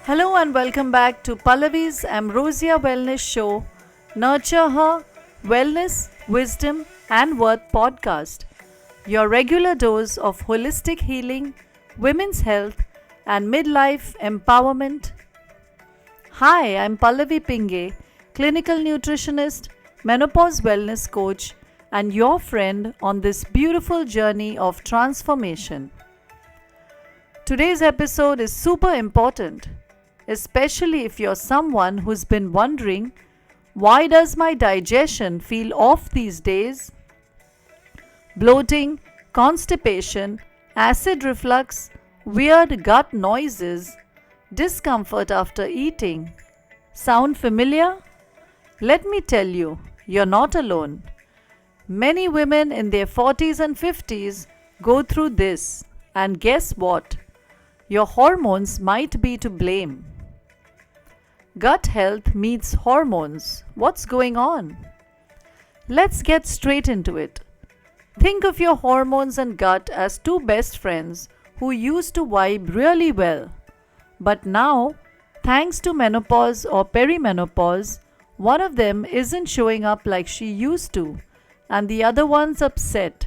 Hello and welcome back to Pallavi's Ambrosia Wellness Show, Nurture Her Wellness, Wisdom and Worth podcast. Your regular dose of holistic healing, women's health, and midlife empowerment. Hi, I'm Pallavi Pinge, clinical nutritionist, menopause wellness coach, and your friend on this beautiful journey of transformation. Today's episode is super important, especially if you're someone who's been wondering, why does my digestion feel off these days? Bloating, constipation, acid reflux, weird gut noises, discomfort after eating. Sound familiar? Let me tell you, you're not alone. Many women in their 40s and 50s go through this, and guess what? Your hormones might be to blame. Gut health meets hormones. What's going on? Let's get straight into it. Think of your hormones and gut as two best friends who used to vibe really well. But now, thanks to menopause or perimenopause, one of them isn't showing up like she used to, and the other one's upset.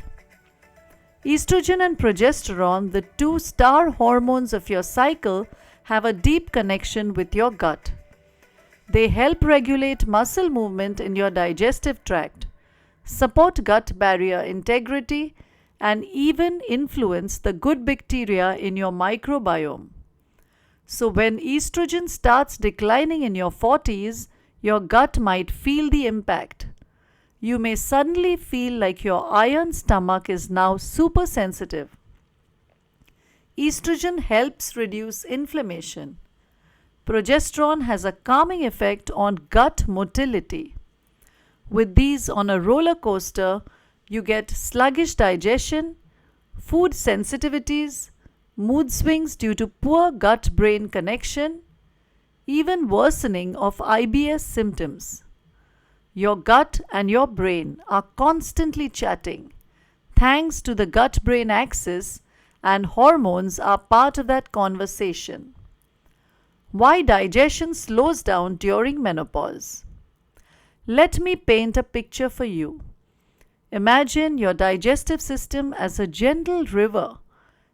Estrogen and progesterone, the two star hormones of your cycle, have a deep connection with your gut. They help regulate muscle movement in your digestive tract, support gut barrier integrity, and even influence the good bacteria in your microbiome. So, when estrogen starts declining in your 40s, your gut might feel the impact. You may suddenly feel like your iron stomach is now super sensitive. Estrogen helps reduce inflammation. Progesterone has a calming effect on gut motility. With these on a roller coaster, you get sluggish digestion, food sensitivities, mood swings due to poor gut brain connection, even worsening of IBS symptoms. Your gut and your brain are constantly chatting. Thanks to the gut brain axis, and hormones are part of that conversation. Why digestion slows down during menopause? Let me paint a picture for you. Imagine your digestive system as a gentle river.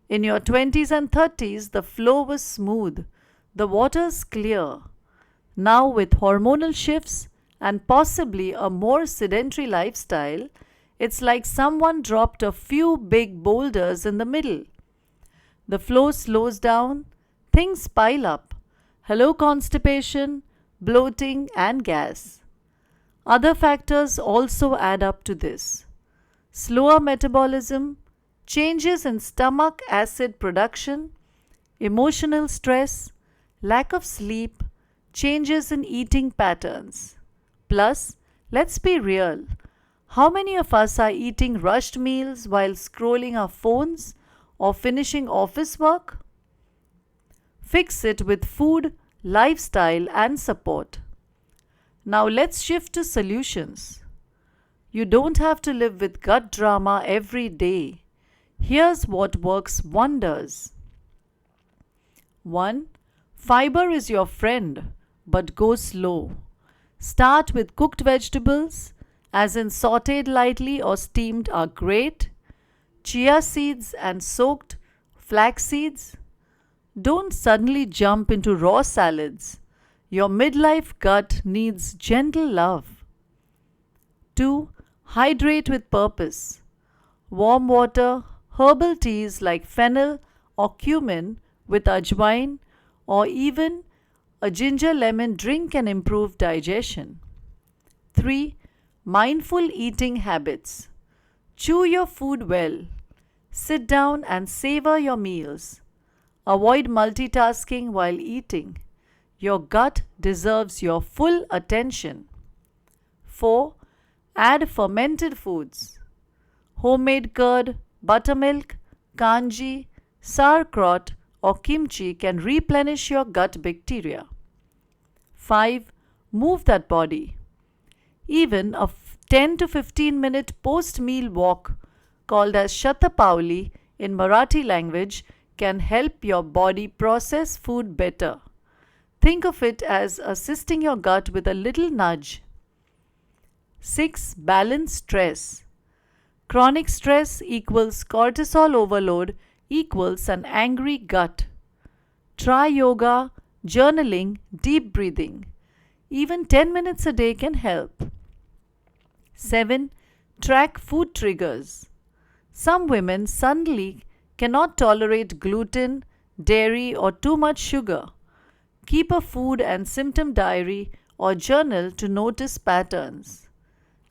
In your 20s and 30s, the flow was smooth, the waters clear. Now, with hormonal shifts and possibly a more sedentary lifestyle, it's like someone dropped a few big boulders in the middle. The flow slows down, things pile up. Hello, constipation, bloating, and gas. Other factors also add up to this. Slower metabolism, changes in stomach acid production, emotional stress, lack of sleep, changes in eating patterns. Plus, let's be real. How many of us are eating rushed meals while scrolling our phones or finishing office work? Fix it with food, lifestyle, and support. Now let's shift to solutions. You don't have to live with gut drama every day. Here's what works wonders. 1. Fiber is your friend, but go slow. Start with cooked vegetables, as in sauteed lightly or steamed are great. Chia seeds and soaked flax seeds. Don't suddenly jump into raw salads. Your midlife gut needs gentle love. 2. Hydrate with purpose. Warm water, herbal teas like fennel or cumin with ajwain, or even a ginger lemon drink can improve digestion. 3. Mindful eating habits. Chew your food well. Sit down and savor your meals. Avoid multitasking while eating. Your gut deserves your full attention. 4. Add fermented foods. Homemade curd, buttermilk, kanji, sauerkraut, or kimchi can replenish your gut bacteria. 5. Move that body. Even a 10 to 15 minute post meal walk, called as Shatapauli in Marathi language, can help your body process food better. Think of it as assisting your gut with a little nudge. 6. Balance stress. Chronic stress equals cortisol overload equals an angry gut. Try yoga, journaling, deep breathing. Even 10 minutes a day can help. 7. Track food triggers. Some women suddenly cannot tolerate gluten, dairy, or too much sugar. Keep a food and symptom diary or journal to notice patterns.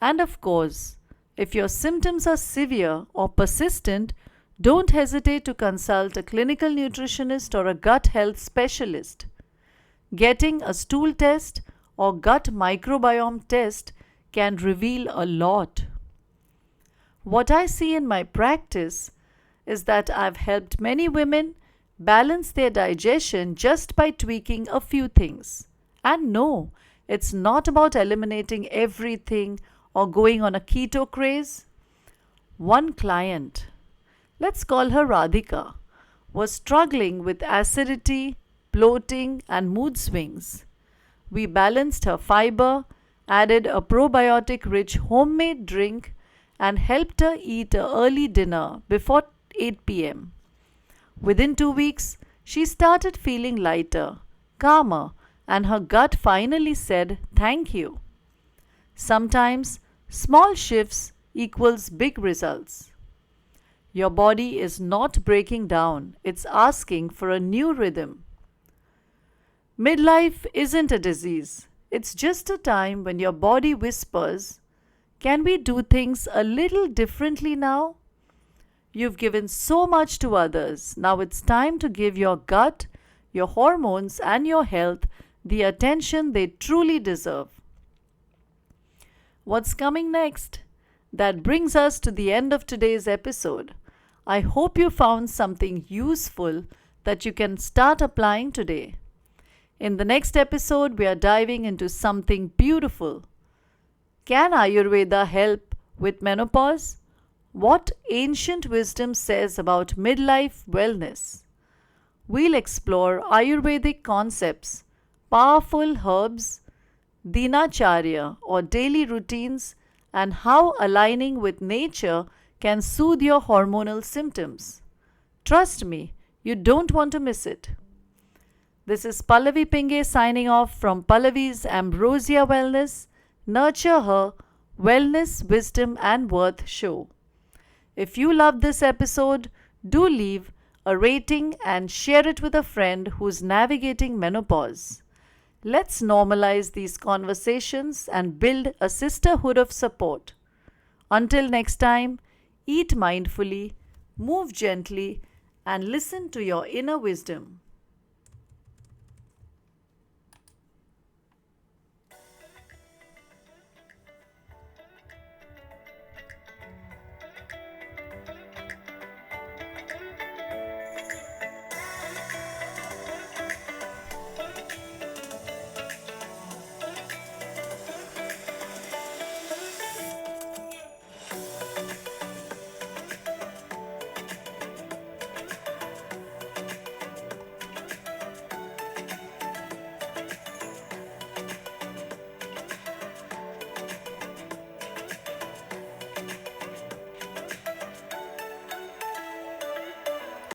And of course, if your symptoms are severe or persistent, don't hesitate to consult a clinical nutritionist or a gut health specialist. Getting a stool test or gut microbiome test can reveal a lot. What I see in my practice is that I've helped many women balance their digestion just by tweaking a few things. And no, it's not about eliminating everything or going on a keto craze. One client, let's call her Radhika, was struggling with acidity, bloating, and mood swings. We balanced her fiber, added a probiotic rich homemade drink, and helped her eat an early dinner before 8 pm. Within 2 weeks, she started feeling lighter, calmer, and her gut finally said thank you. Sometimes small shifts equals big results. Your body is not breaking down, it's asking for a new rhythm. Midlife isn't a disease, it's just a time when your body whispers, can we do things a little differently now? You've given so much to others, now it's time to give your gut, your hormones, and your health the attention they truly deserve. What's coming next? That brings us to the end of today's episode. I hope you found something useful that you can start applying today. In the next episode, we are diving into something beautiful. Can Ayurveda help with menopause? What ancient wisdom says about midlife wellness? We'll explore Ayurvedic concepts, powerful herbs, dinacharya or daily routines, and how aligning with nature can soothe your hormonal symptoms. Trust me, you don't want to miss it. This is Pallavi Pinge signing off from Pallavi's Ambrosia Wellness, Nurture Her, Wellness, Wisdom and Worth show. If you love this episode, do leave a rating and share it with a friend who's navigating menopause. Let's normalize these conversations and build a sisterhood of support. Until next time, eat mindfully, move gently, and listen to your inner wisdom.